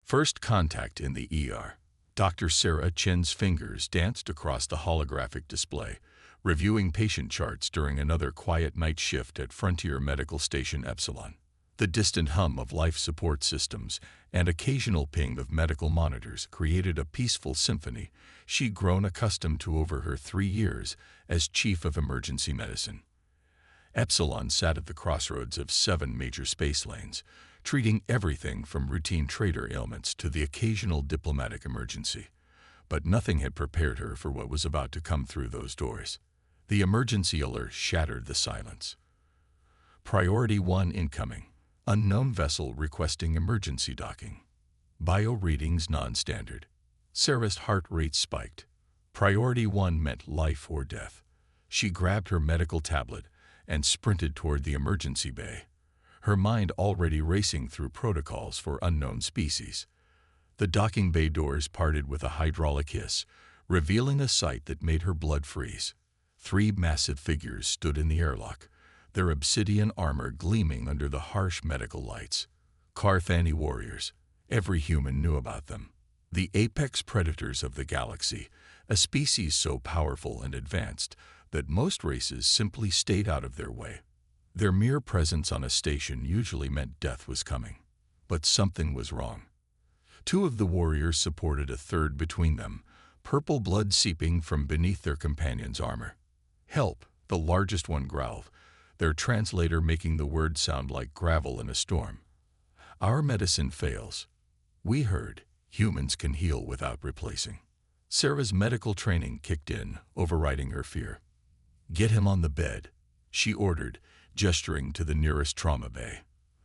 First contact in the ER. Dr. Sarah Chen's fingers danced across the holographic display, reviewing patient charts during another quiet night shift at Frontier Medical Station Epsilon. The distant hum of life support systems and occasional ping of medical monitors created a peaceful symphony she'd grown accustomed to over her 3 years as chief of emergency medicine. Epsilon sat at the crossroads of 7 major space lanes, treating everything from routine trader ailments to the occasional diplomatic emergency. But nothing had prepared her for what was about to come through those doors. The emergency alert shattered the silence. Priority 1 incoming. Unknown vessel requesting emergency docking. Bio readings non-standard. Sarah's heart rate spiked. Priority 1 meant life or death. She grabbed her medical tablet and sprinted toward the emergency bay, her mind already racing through protocols for unknown species. The docking bay doors parted with a hydraulic hiss, revealing a sight that made her blood freeze. 3 massive figures stood in the airlock, their obsidian armor gleaming under the harsh medical lights. Carthani warriors. Every human knew about them. The apex predators of the galaxy, a species so powerful and advanced that most races simply stayed out of their way. Their mere presence on a station usually meant death was coming. But something was wrong. 2 of the warriors supported a third between them, purple blood seeping from beneath their companion's armor. "Help," the largest one growled, their translator making the word sound like gravel in a storm. "Our medicine fails." We heard, "Humans can heal without replacing." Sarah's medical training kicked in, overriding her fear. "Get him on the bed," she ordered, gesturing to the nearest trauma bay.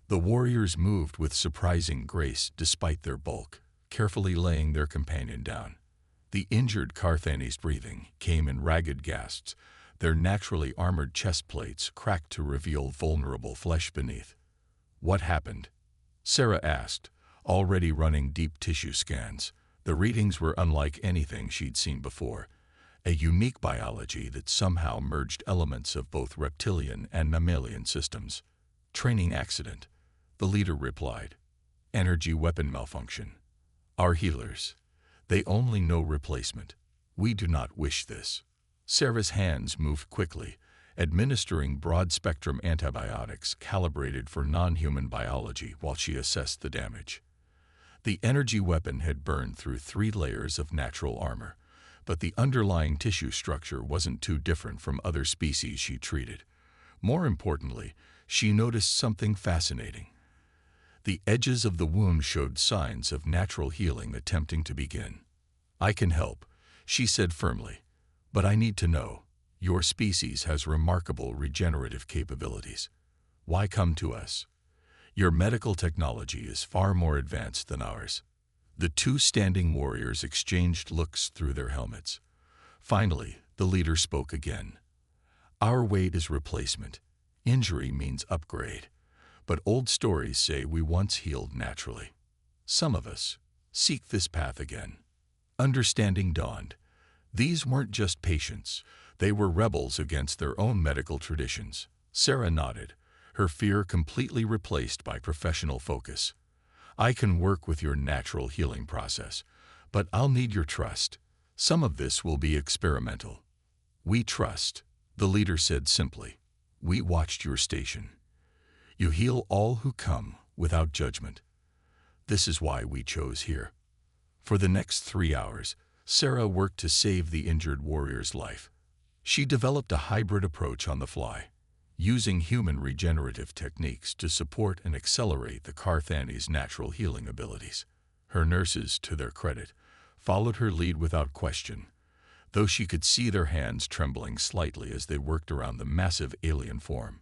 The warriors moved with surprising grace despite their bulk, carefully laying their companion down. The injured Carthani's breathing came in ragged gasps, their naturally armored chest plates cracked to reveal vulnerable flesh beneath. "What happened?" Sarah asked, already running deep tissue scans. The readings were unlike anything she'd seen before, a unique biology that somehow merged elements of both reptilian and mammalian systems. "Training accident," the leader replied. "Energy weapon malfunction. Our healers. They only know replacement. We do not wish this." Sarah's hands moved quickly, administering broad-spectrum antibiotics calibrated for non-human biology while she assessed the damage. The energy weapon had burned through 3 layers of natural armor, but the underlying tissue structure wasn't too different from other species she treated. More importantly, she noticed something fascinating. The edges of the wound showed signs of natural healing attempting to begin. "I can help," she said firmly, "but I need to know. Your species has remarkable regenerative capabilities. Why come to us? Your medical technology is far more advanced than ours." The 2 standing warriors exchanged looks through their helmets. Finally, the leader spoke again. "Our weight is replacement. Injury means upgrade. But old stories say we once healed naturally. Some of us seek this path again." Understanding dawned. These weren't just patients. They were rebels against their own medical traditions. Sarah nodded, her fear completely replaced by professional focus. "I can work with your natural healing process, but I'll need your trust. Some of this will be experimental." "We trust," the leader said simply. "We watched your station. You heal all who come without judgment. This is why we chose here." For the next 3 hours, Sarah worked to save the injured warrior's life. She developed a hybrid approach on the fly, using human regenerative techniques to support and accelerate the Carthani's natural healing abilities. Her nurses, to their credit, followed her lead without question, though she could see their hands trembling slightly as they worked around the massive alien form.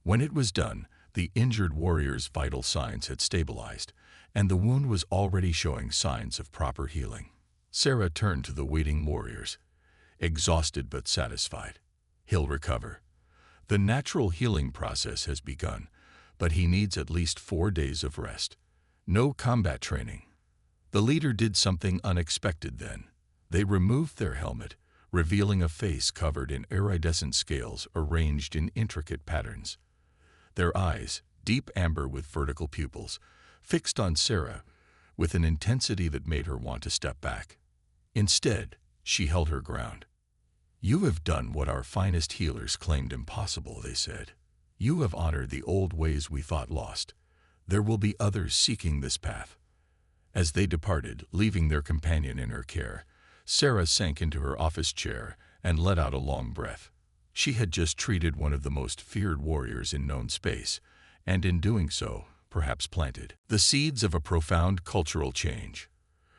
When it was done, the injured warrior's vital signs had stabilized, and the wound was already showing signs of proper healing. Sarah turned to the waiting warriors, exhausted but satisfied. "He'll recover. The natural healing process has begun, but he needs at least 4 days of rest. No combat training." The leader did something unexpected then. They removed their helmet, revealing a face covered in iridescent scales arranged in intricate patterns. Their eyes, deep amber with vertical pupils, fixed on Sarah, with an intensity that made her want to step back. Instead, she held her ground. "You have done what our finest healers claimed impossible," they said. "You have honored the old ways we thought lost. There will be others seeking this path." As they departed, leaving their companion in her care, Sarah sank into her office chair and let out a long breath. She had just treated one of the most feared warriors in known space, and in doing so, perhaps planted the seeds of a profound cultural change.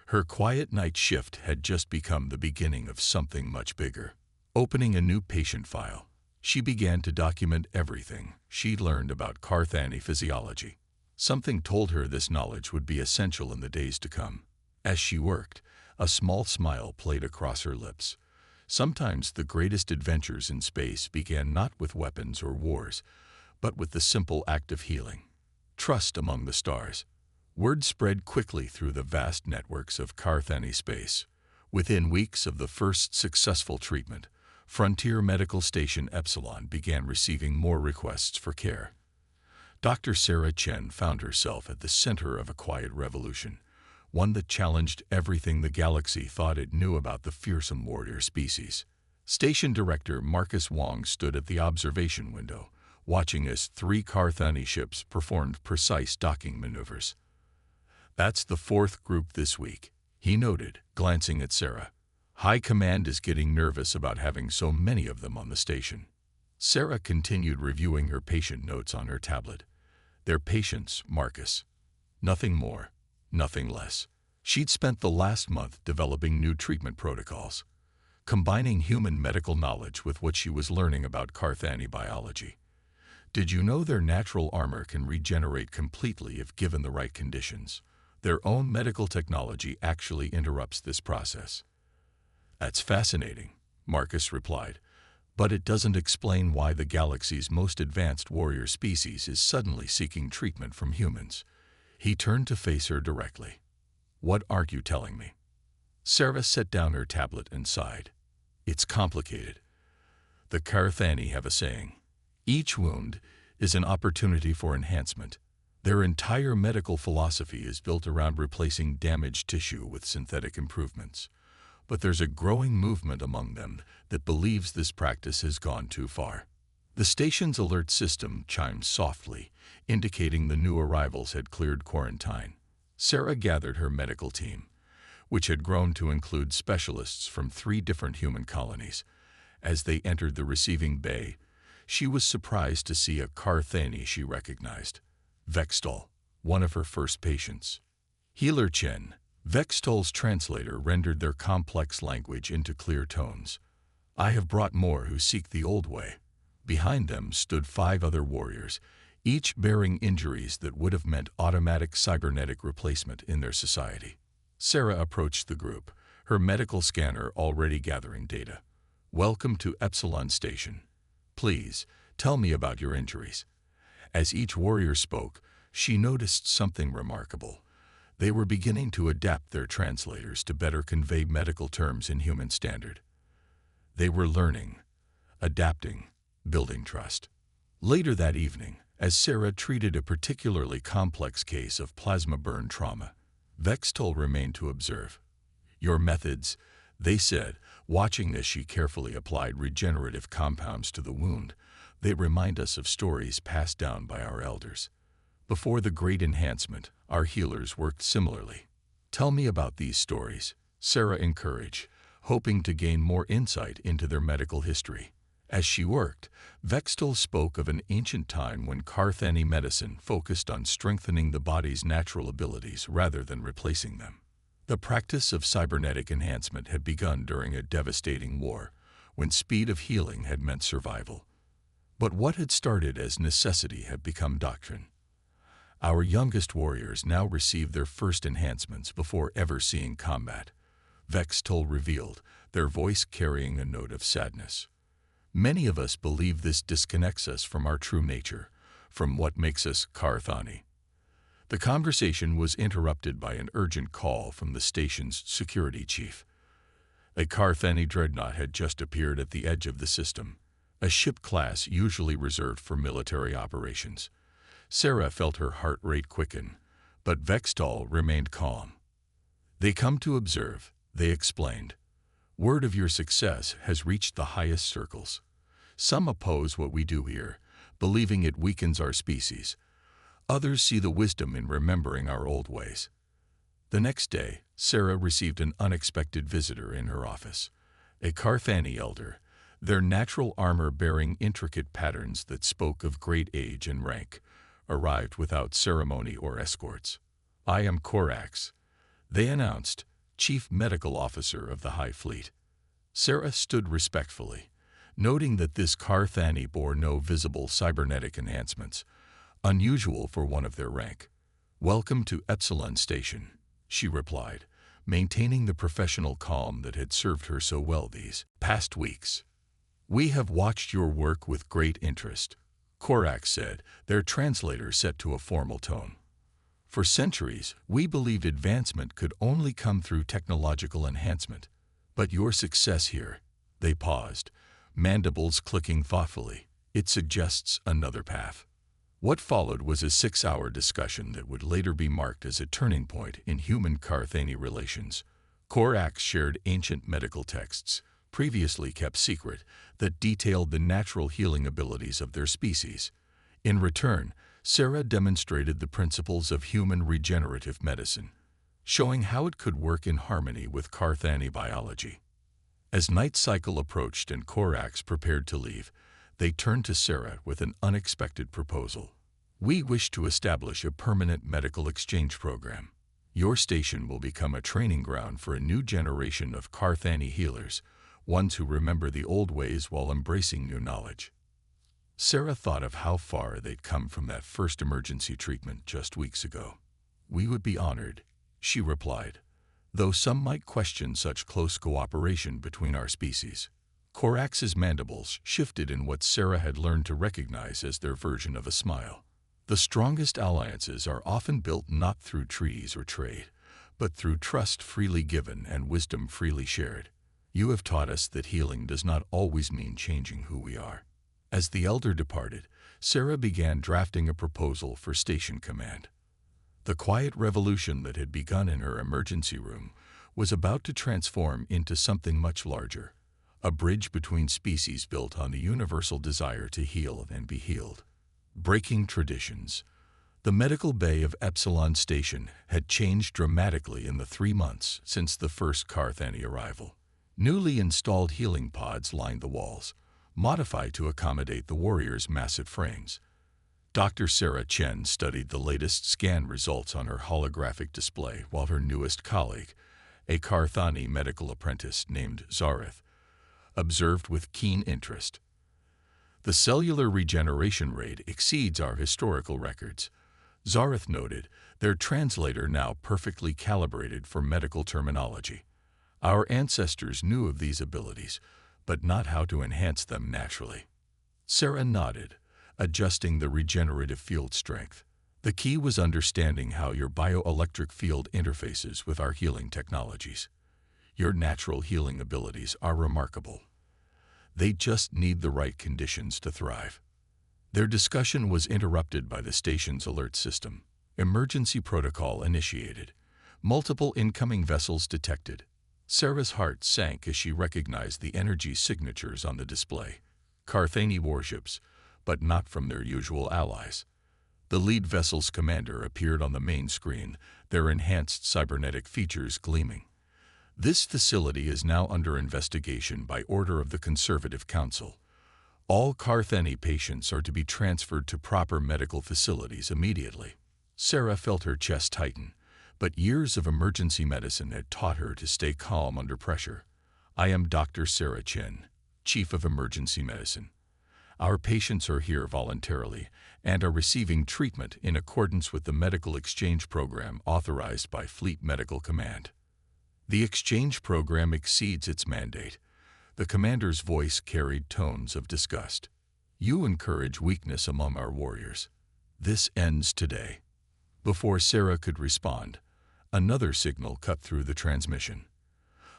Her quiet night shift had just become the beginning of something much bigger. Opening a new patient file, she began to document everything she'd learned about Carthani physiology. Something told her this knowledge would be essential in the days to come. As she worked, a small smile played across her lips. Sometimes the greatest adventures in space began not with weapons or wars, but with the simple act of healing. Trust among the stars. Word spread quickly through the vast networks of Carthani space. Within weeks of the first successful treatment, Frontier Medical Station Epsilon began receiving more requests for care. Dr. Sarah Chen found herself at the center of a quiet revolution, one that challenged everything the galaxy thought it knew about the fearsome warrior species. Station Director Marcus Wong stood at the observation window, watching as 3 Carthani ships performed precise docking maneuvers. "That's the 4th group this week," he noted, glancing at Sarah. "High Command is getting nervous about having so many of them on the station." Sarah continued reviewing her patient notes on her tablet. Their patients, Marcus. Nothing more, nothing less. She'd spent the last month developing new treatment protocols, combining human medical knowledge with what she was learning about Carthani biology. Did you know their natural armor can regenerate completely if given the right conditions? Their own medical technology actually interrupts this process. "That's fascinating," Marcus replied, "but it doesn't explain why the galaxy's most advanced warrior species is suddenly seeking treatment from humans." He turned to face her directly. "What aren't you telling me?" Sarah set down her tablet and sighed. "It's complicated. The Carthani have a saying. Each wound is an opportunity for enhancement. Their entire medical philosophy is built around replacing damaged tissue with synthetic improvements. But there's a growing movement among them that believes this practice has gone too far." The station's alert system chimed softly, indicating the new arrivals had cleared quarantine. Sarah gathered her medical team, which had grown to include specialists from 3 different human colonies. As they entered the receiving bay, she was surprised to see a Carthani she recognized. Vextol, one of her first patients. Healer Chen, Vextol's translator, rendered their complex language into clear tones. "I have brought more who seek the old way." Behind them stood 5 other warriors, each bearing injuries that would have meant automatic cybernetic replacement in their society. Sarah approached the group, her medical scanner already gathering data. "Welcome to Epsilon Station. Please, tell me about your injuries." As each warrior spoke, she noticed something remarkable. They were beginning to adapt their translators to better convey medical terms in human standard. They were learning, adapting, building trust. Later that evening, as Sarah treated a particularly complex case of plasma burn trauma, Vextol remained to observe. "Your methods," they said, watching as she carefully applied regenerative compounds to the wound, "they remind us of stories passed down by our elders. Before the Great Enhancement, our healers worked similarly." "Tell me about these stories," Sarah encouraged, hoping to gain more insight into their medical history. As she worked, Vextol spoke of an ancient time when Carthani medicine focused on strengthening the body's natural abilities rather than replacing them. The practice of cybernetic enhancement had begun during a devastating war, when speed of healing had meant survival. But what had started as necessity had become doctrine. "Our youngest warriors now receive their first enhancements before ever seeing combat," Vextol revealed, their voice carrying a note of sadness. "Many of us believe this disconnects us from our true nature, from what makes us Carthani." The conversation was interrupted by an urgent call from the station's security chief. A Carthani dreadnought had just appeared at the edge of the system, a ship class usually reserved for military operations. Sarah felt her heart rate quicken, but Vextol remained calm. They come to observe, they explained. Word of your success has reached the highest circles. Some oppose what we do here, believing it weakens our species. Others see the wisdom in remembering our old ways. The next day, Sarah received an unexpected visitor in her office. A Carthani elder, their natural armor bearing intricate patterns that spoke of great age and rank, arrived without ceremony or escorts. "I am Corax," they announced, Chief Medical Officer of the High Fleet. Sarah stood respectfully, noting that this Carthani bore no visible cybernetic enhancements, unusual for one of their rank. "Welcome to Epsilon Station," she replied, maintaining the professional calm that had served her so well these past weeks. "We have watched your work with great interest," Corax said, their translator set to a formal tone. "For centuries, we believed advancement could only come through technological enhancement. But your success here," they paused, mandibles clicking thoughtfully, "it suggests another path." What followed was a 6-hour discussion that would later be marked as a turning point in human-Carthani relations. Corax shared ancient medical texts, previously kept secret, that detailed the natural healing abilities of their species. In return, Sarah demonstrated the principles of human regenerative medicine, showing how it could work in harmony with Carthani biology. As night cycle approached and Corax prepared to leave, they turned to Sarah with an unexpected proposal. "We wish to establish a permanent medical exchange program. Your station will become a training ground for a new generation of Carthani healers, ones who remember the old ways while embracing new knowledge." Sarah thought of how far they'd come from that first emergency treatment just weeks ago. "We would be honored," she replied, though some might question such close cooperation between our species. Corax's mandibles shifted in what Sarah had learned to recognize as their version of a smile. "The strongest alliances are often built not through treaties or trade, but through trust freely given and wisdom freely shared. You have taught us that healing does not always mean changing who we are." As the elder departed, Sarah began drafting a proposal for station command. The quiet revolution that had begun in her emergency room was about to transform into something much larger, a bridge between species built on the universal desire to heal and be healed. Breaking traditions. The medical bay of Epsilon Station had changed dramatically in the 3 months since the first Carthani arrival. Newly installed healing pods lined the walls, modified to accommodate the warriors' massive frames. Dr. Sarah Chen studied the latest scan results on her holographic display while her newest colleague, a Carthani medical apprentice named Zareth, observed with keen interest. "The cellular regeneration rate exceeds our historical records," Zareth noted, their translator now perfectly calibrated for medical terminology. "Our ancestors knew of these abilities, but not how to enhance them naturally." Sarah nodded, adjusting the regenerative field strength. "The key was understanding how your bioelectric field interfaces with our healing technologies. Your natural healing abilities are remarkable. They just need the right conditions to thrive." Their discussion was interrupted by the station's alert system. Emergency protocol initiated. Multiple incoming vessels detected. Sarah's heart sank as she recognized the energy signatures on the display. Carthani warships, but not from their usual allies. The lead vessel's commander appeared on the main screen, their enhanced cybernetic features gleaming. "This facility is now under investigation by order of the Conservative Council. All Carthani patients are to be transferred to proper medical facilities immediately." Sarah felt her chest tighten, but years of emergency medicine had taught her to stay calm under pressure. "I am Dr. Sarah Chen, Chief of Emergency Medicine. Our patients are here voluntarily and are receiving treatment in accordance with the medical exchange program authorized by Fleet Medical Command." "The exchange program exceeds its mandate." The commander's voice carried tones of disgust. "You encourage weakness among our warriors. This ends today." Before Sarah could respond, another signal cut through the transmission.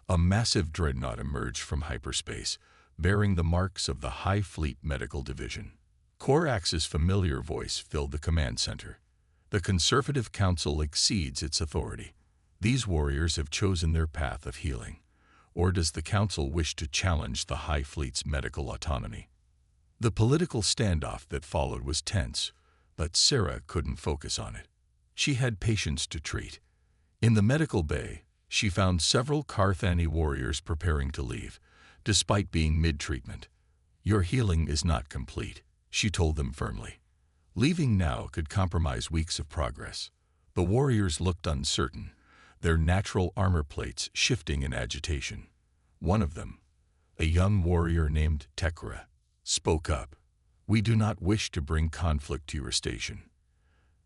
A massive dreadnought emerged from hyperspace, bearing the marks of the High Fleet Medical Division. Corax's familiar voice filled the command center. "The Conservative Council exceeds its authority. These warriors have chosen their path of healing. Or does the Council wish to challenge the High Fleet's medical autonomy? The political standoff that followed was tense, but Sarah couldn't focus on it. She had patients to treat. In the medical bay, she found several Carthani warriors preparing to leave, despite being mid-treatment. "Your healing is not complete," she told them firmly. Leaving now could compromise weeks of progress. The warriors looked uncertain, their natural armor plates shifting in agitation. One of them, a young warrior named Tekra, spoke up. "We do not wish to bring conflict to your station."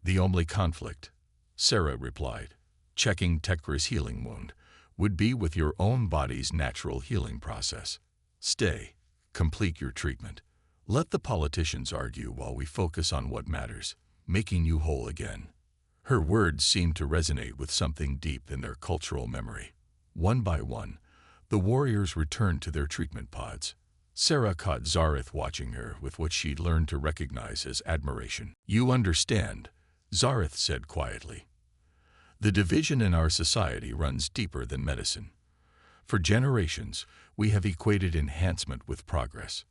"The only conflict," Sarah replied, checking Tekra's healing wound, "would be with your own body's natural healing process. Stay, complete your treatment. Let the politicians argue while we focus on what matters, making you whole again." Her words seemed to resonate with something deep in their cultural memory. One by one, the warriors returned to their treatment pods. Sarah caught Zareth watching her with what she'd learned to recognize as admiration. "You understand," Zareth said quietly. "The division in our society runs deeper than medicine. For generations, we have equated enhancement with progress.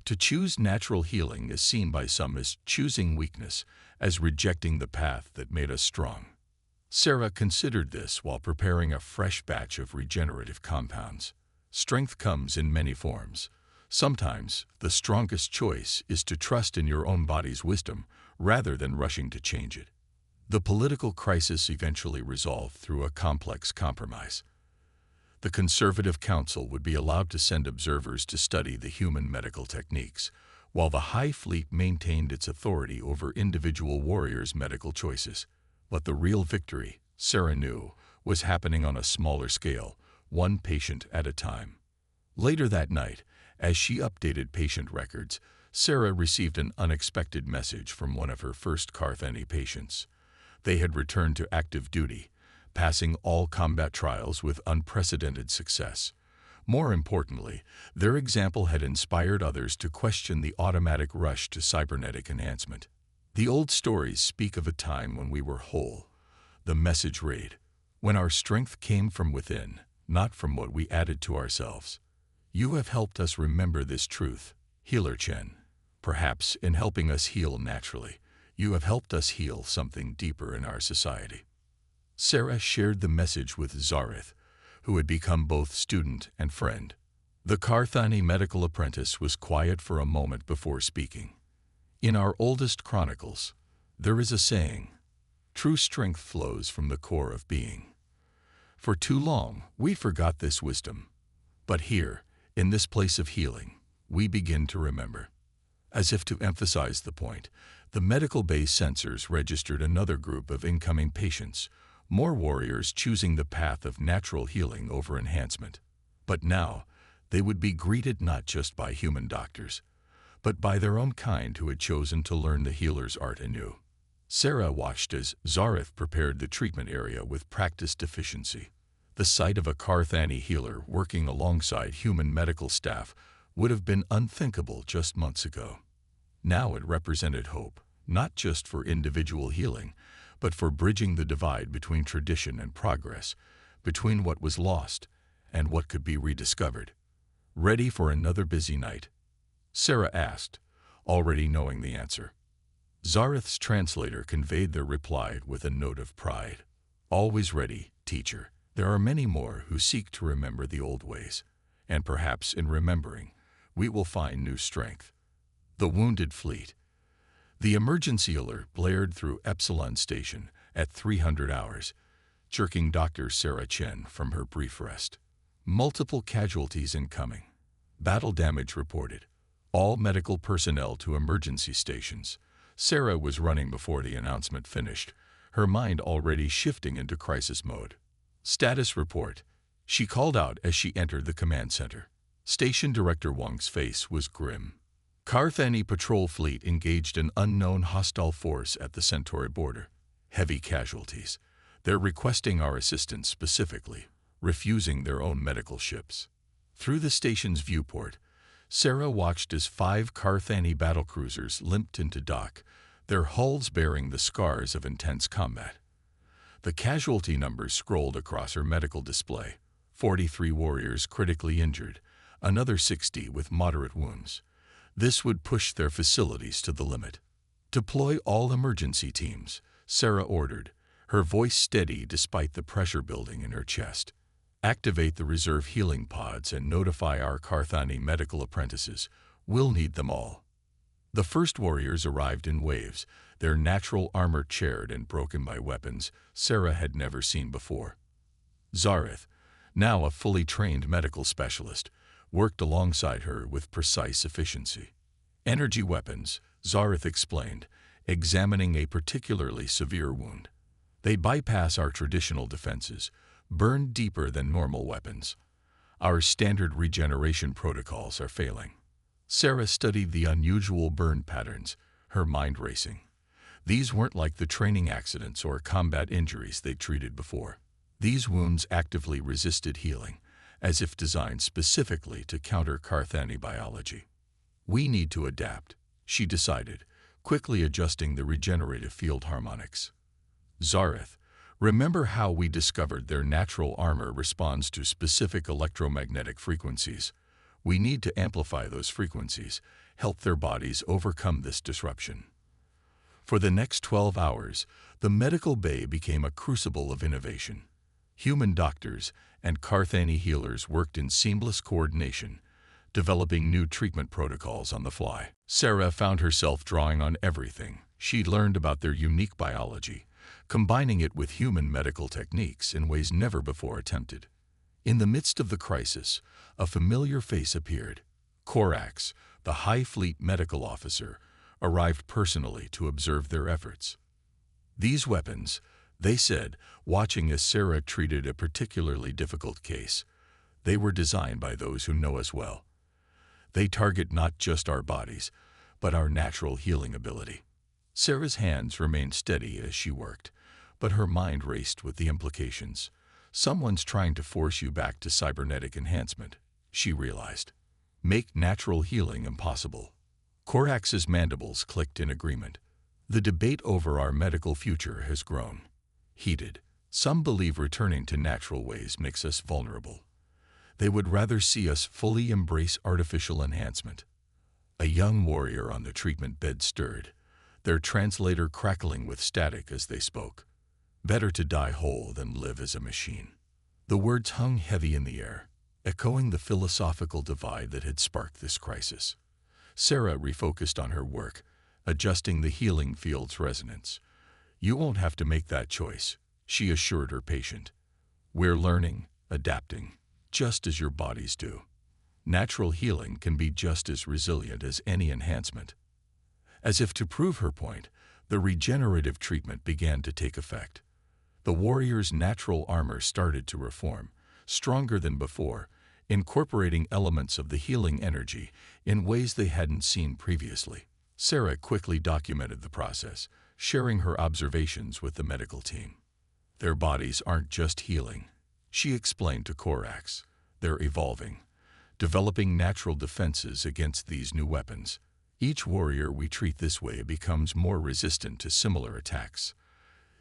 To choose natural healing is seen by some as choosing weakness, as rejecting the path that made us strong." Sarah considered this while preparing a fresh batch of regenerative compounds. Strength comes in many forms. Sometimes, the strongest choice is to trust in your own body's wisdom rather than rushing to change it. The political crisis eventually resolved through a complex compromise. The Conservative Council would be allowed to send observers to study the human medical techniques, while the High Fleet maintained its authority over individual warriors' medical choices. But the real victory, Sarah knew, was happening on a smaller scale, one patient at a time. Later that night, as she updated patient records, Sarah received an unexpected message from one of her first Carthani patients. They had returned to active duty, passing all combat trials with unprecedented success. More importantly, their example had inspired others to question the automatic rush to cybernetic enhancement. "The old stories speak of a time when we were whole," the message read, "when our strength came from within, not from what we added to ourselves. You have helped us remember this truth, Healer Chen. Perhaps in helping us heal naturally, you have helped us heal something deeper in our society." Sarah shared the message with Zareth, who had become both student and friend. The Carthani medical apprentice was quiet for a moment before speaking. "In our oldest chronicles, there is a saying, 'True strength flows from the core of being.' For too long, we forgot this wisdom. But here, in this place of healing, we begin to remember." As if to emphasize the point, the medical bay sensors registered another group of incoming patients, more warriors choosing the path of natural healing over enhancement. But now, they would be greeted not just by human doctors, but by their own kind who had chosen to learn the healer's art anew. Sarah watched as Zareth prepared the treatment area with practiced efficiency. The sight of a Carthani healer working alongside human medical staff would have been unthinkable just months ago. Now it represented hope, not just for individual healing, but for bridging the divide between tradition and progress, between what was lost and what could be rediscovered. "Ready for another busy night?" Sarah asked, already knowing the answer. Zareth's translator conveyed their reply with a note of pride. "Always ready, teacher. There are many more who seek to remember the old ways, and perhaps in remembering, we will find new strength." The wounded fleet. The emergency alert blared through Epsilon Station at 300 hours, jerking Dr. Sarah Chen from her brief rest. Multiple casualties incoming. Battle damage reported. All medical personnel to emergency stations. Sarah was running before the announcement finished, her mind already shifting into crisis mode. "Status report," she called out as she entered the command center. Station Director Wang's face was grim. "Carthani patrol fleet engaged an unknown hostile force at the Centauri border. Heavy casualties. They're requesting our assistance specifically, refusing their own medical ships." Through the station's viewport, Sarah watched as 5 Carthani battlecruisers limped into dock, their hulls bearing the scars of intense combat. The casualty numbers scrolled across her medical display. 43 warriors critically injured, another 60 with moderate wounds. This would push their facilities to the limit. "Deploy all emergency teams," Sarah ordered, her voice steady despite the pressure building in her chest. "Activate the reserve healing pods and notify our Carthani medical apprentices. We'll need them all." The first warriors arrived in waves, their natural armor charred and broken by weapons Sarah had never seen before. Zareth, now a fully trained medical specialist, worked alongside her with precise efficiency. "Energy weapons," Zareth explained, examining a particularly severe wound. "They bypass our traditional defenses, burn deeper than normal weapons. Our standard regeneration protocols are failing." Sarah studied the unusual burn patterns, her mind racing. These weren't like the training accidents or combat injuries they'd treated before. These wounds actively resisted healing, as if designed specifically to counter Carthani biology. "We need to adapt," she decided, quickly adjusting the regenerative field harmonics. "Zareth, remember how we discovered their natural armor responds to specific electromagnetic frequencies? We need to amplify those frequencies, help their bodies overcome this disruption." For the next 12 hours, the medical bay became a crucible of innovation. Human doctors and Carthani healers worked in seamless coordination, developing new treatment protocols on the fly. Sarah found herself drawing on everything she'd learned about their unique biology, combining it with human medical techniques in ways never before attempted. In the midst of the crisis, a familiar face appeared. Corax, the High Fleet medical officer, arrived personally to observe their efforts. "These weapons," they said, watching as Sarah treated a particularly difficult case, "they were designed by those who know us well. They target not just our bodies, but our natural healing ability." Sarah's hands remained steady as she worked, but her mind raced with the implications. "Someone's trying to force you back to cybernetic enhancement," she realized. "Make natural healing impossible." Corax's mandibles clicked in agreement. "The debate over our medical future has grown heated. Some believe returning to natural ways makes us vulnerable. They would rather see us fully embrace artificial enhancement." A young warrior on the treatment bed stirred, their translator crackling with static as they spoke. "Better to die whole than live as a machine." The words hung heavy in the air, echoing the philosophical divide that had sparked this crisis. Sarah refocused on her work, adjusting the healing field's resonance. "You won't have to make that choice," she assured her patient. "We're learning, adapting, just as your bodies do. Natural healing can be just as resilient as any enhancement." As if to prove her point, the regenerative treatment began to take effect. The warrior's natural armor started to reform, stronger than before, incorporating elements of the healing energy in ways they hadn't seen previously. Sarah quickly documented the process, sharing her observations with the medical team. "Their bodies aren't just healing," she explained to Corax. "They're evolving, developing natural defenses against these new weapons. Each warrior we treat this way becomes more resistant to similar attacks."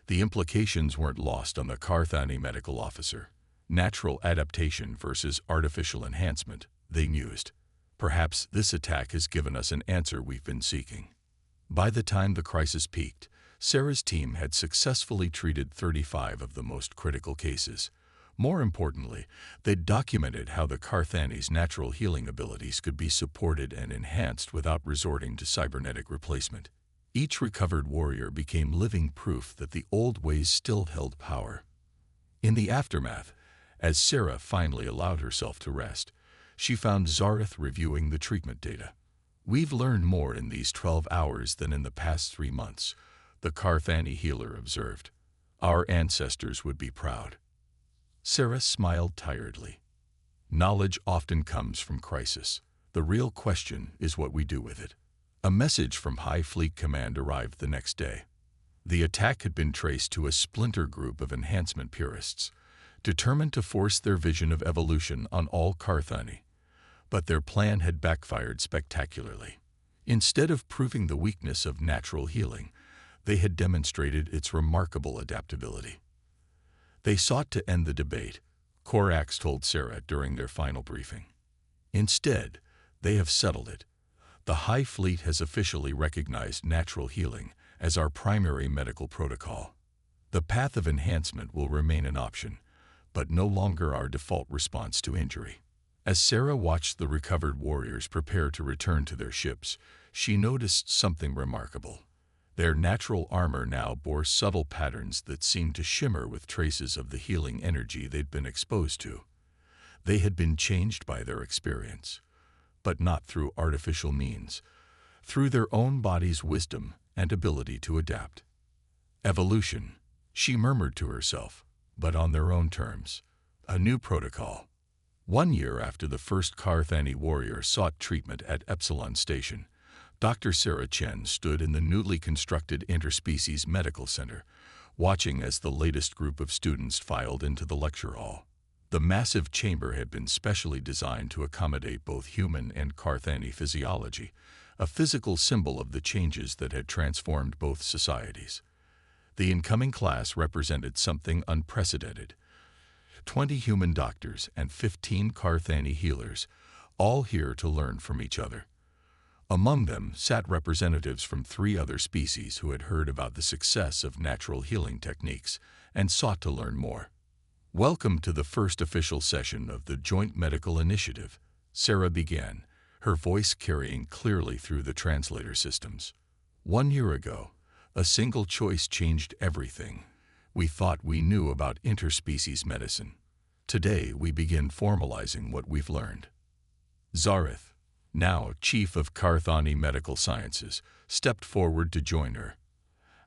The implications weren't lost on the Carthani medical officer. Natural adaptation versus artificial enhancement, they mused. "Perhaps this attack has given us an answer we've been seeking." By the time the crisis peaked, Sarah's team had successfully treated 35 of the most critical cases. More importantly, they'd documented how the Carthani's natural healing abilities could be supported and enhanced without resorting to cybernetic replacement. Each recovered warrior became living proof that the old ways still held power. In the aftermath, as Sarah finally allowed herself to rest, she found Zareth reviewing the treatment data. "We've learned more in these 12 hours than in the past 3 months, the Carthani healer observed. "Our ancestors would be proud." Sarah smiled tiredly. "Knowledge often comes from crisis. The real question is what we do with it." A message from High Fleet Command arrived the next day. The attack had been traced to a splinter group of enhancement purists, determined to force their vision of evolution on all Carthani. But their plan had backfired spectacularly. Instead of proving the weakness of natural healing, they had demonstrated its remarkable adaptability. They sought to end the debate, Korax told Sarah during their final briefing. Instead, they have settled it. The High Fleet has officially recognized natural healing as our primary medical protocol. The path of enhancement will remain an option, but no longer our default response to injury. As Sarah watched the recovered warriors prepare to return to their ships, she noticed something remarkable. Their natural armor now bore subtle patterns that seemed to shimmer with traces of the healing energy they'd been exposed to. They had been changed by their experience, but not through artificial means, through their own body's wisdom and ability to adapt. Evolution, she murmured to herself, but on their own terms. A new protocol. 1 year after the first Carthani warrior sought treatment at Epsilon Station, Dr. Sarah Chen stood in the newly constructed Interspecies Medical Center, watching as the latest group of students filed into the lecture hall. The massive chamber had been specially designed to accommodate both human and Carthani physiology, a physical symbol of the changes that had transformed both societies. The incoming class represented something unprecedented. 20 human doctors and 15 Carthani healers, all here to learn from each other. Among them sat representatives from 3 other species who had heard about the success of natural healing techniques and sought to learn more. Welcome to the first official session of the Joint Medical Initiative, Sarah began, her voice carrying clearly through the translator systems. 1 year ago, a single choice changed everything. We thought we knew about interspecies medicine. Today we begin formalizing what we've learned. Zareth, now Chief of Carthani Medical Sciences, stepped forward to join her.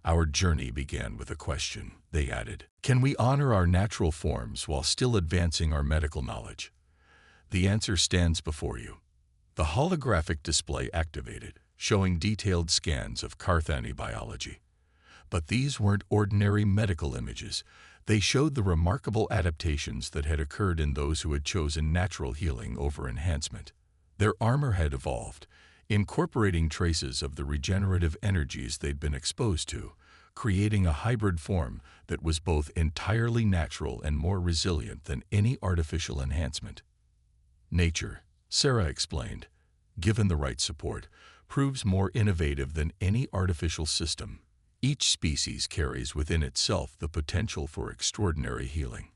Our journey began with a question, they added. Can we honor our natural forms while still advancing our medical knowledge? The answer stands before you. The holographic display activated, showing detailed scans of Carthani biology. But these weren't ordinary medical images. They showed the remarkable adaptations that had occurred in those who had chosen natural healing over enhancement. Their armor had evolved, incorporating traces of the regenerative energies they'd been exposed to, creating a hybrid form that was both entirely natural and more resilient than any artificial enhancement. Nature, Sarah explained, given the right support, proves more innovative than any artificial system. Each species carries within itself the potential for extraordinary healing.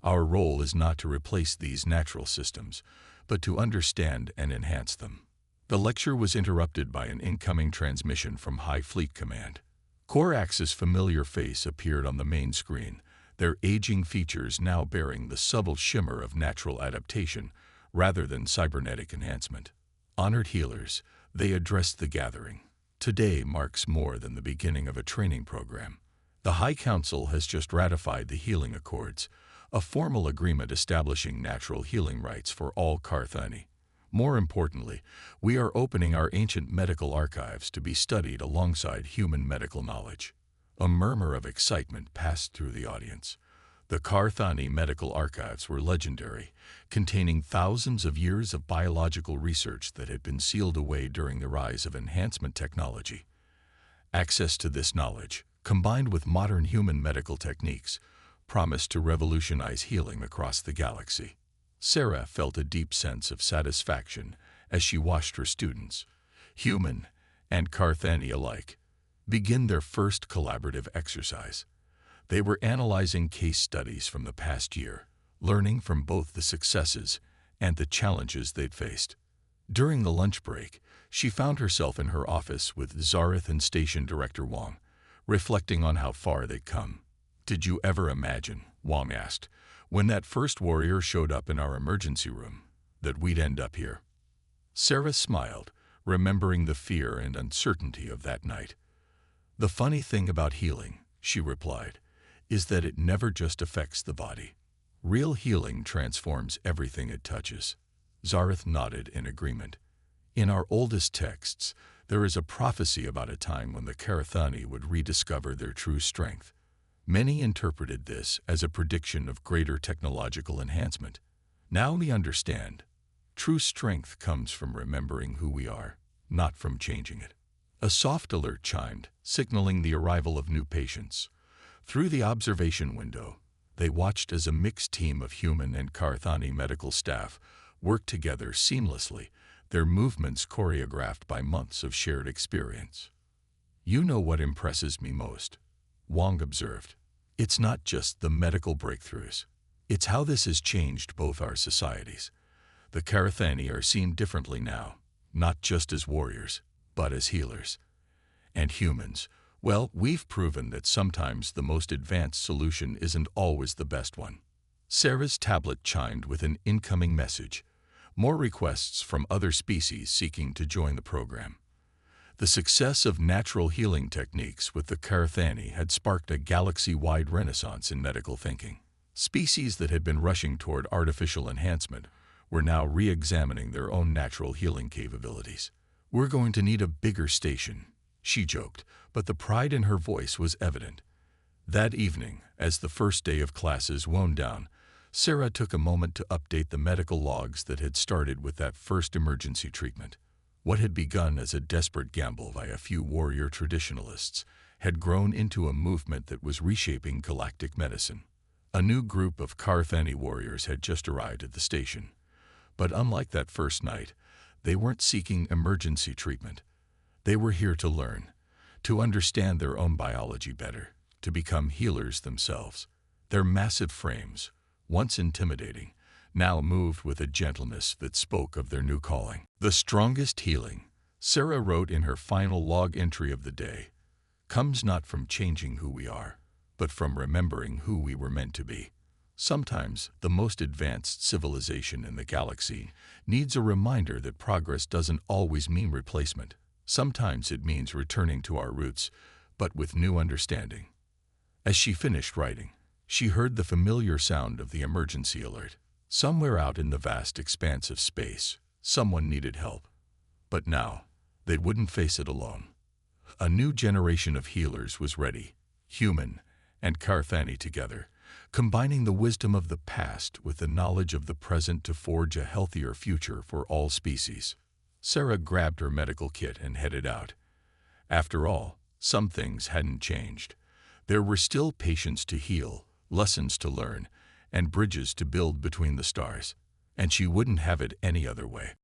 Our role is not to replace these natural systems, but to understand and enhance them. The lecture was interrupted by an incoming transmission from High Fleet Command. Korax's familiar face appeared on the main screen, their aging features now bearing the subtle shimmer of natural adaptation rather than cybernetic enhancement. Honored healers, they addressed the gathering. Today marks more than the beginning of a training program. The High Council has just ratified the Healing Accords, a formal agreement establishing natural healing rights for all Carthani. More importantly, we are opening our ancient medical archives to be studied alongside human medical knowledge. A murmur of excitement passed through the audience. The Carthani medical archives were legendary, containing thousands of years of biological research that had been sealed away during the rise of enhancement technology. Access to this knowledge, combined with modern human medical techniques, promised to revolutionize healing across the galaxy. Sarah felt a deep sense of satisfaction as she watched her students, human and Carthani alike, begin their first collaborative exercise. They were analyzing case studies from the past year, learning from both the successes and the challenges they'd faced. During the lunch break, she found herself in her office with Zareth and Station Director Wang, reflecting on how far they'd come. Did you ever imagine, Wang asked, when that first warrior showed up in our emergency room, that we'd end up here? Sarah smiled, remembering the fear and uncertainty of that night. The funny thing about healing, she replied, is that it never just affects the body. Real healing transforms everything it touches. Zareth nodded in agreement. In our oldest texts, there is a prophecy about a time when the Carthani would rediscover their true strength. Many interpreted this as a prediction of greater technological enhancement. Now we understand. True strength comes from remembering who we are, not from changing it. A soft alert chimed, signaling the arrival of new patients. Through the observation window, They watched as a mixed team of human and Carthani medical staff worked together seamlessly, their movements choreographed by months of shared experience. "You know what impresses me most," Wong observed. "It's not just the medical breakthroughs. It's how this has changed both our societies. The Carthani are seen differently now, not just as warriors, but as healers. And humans, well, we've proven that sometimes the most advanced solution isn't always the best one." Sarah's tablet chimed with an incoming message, more requests from other species seeking to join the program. The success of natural healing techniques with the Carthani had sparked a galaxy-wide renaissance in medical thinking. Species that had been rushing toward artificial enhancement were now re-examining their own natural healing capabilities. "We're going to need a bigger station," she joked, but the pride in her voice was evident. That evening, as the first day of classes wound down, Sarah took a moment to update the medical logs that had started with that first emergency treatment. What had begun as a desperate gamble by a few warrior traditionalists had grown into a movement that was reshaping galactic medicine. A new group of Carthani warriors had just arrived at the station. But unlike that first night, they weren't seeking emergency treatment. They were here to learn, to understand their own biology better, to become healers themselves. Their massive frames, once intimidating, now moved with a gentleness that spoke of their new calling. "The strongest healing," Sarah wrote in her final log entry of the day, "comes not from changing who we are, but from remembering who we were meant to be." Sometimes the most advanced civilization in the galaxy needs a reminder that progress doesn't always mean replacement. Sometimes it means returning to our roots, but with new understanding. As she finished writing, she heard the familiar sound of the emergency alert. Somewhere out in the vast expanse of space, someone needed help. But now, they wouldn't face it alone. A new generation of healers was ready, human and Carthani together, combining the wisdom of the past with the knowledge of the present to forge a healthier future for all species. Sarah grabbed her medical kit and headed out. After all, some things hadn't changed. There were still patients to heal, lessons to learn, and bridges to build between the stars. And she wouldn't have it any other way.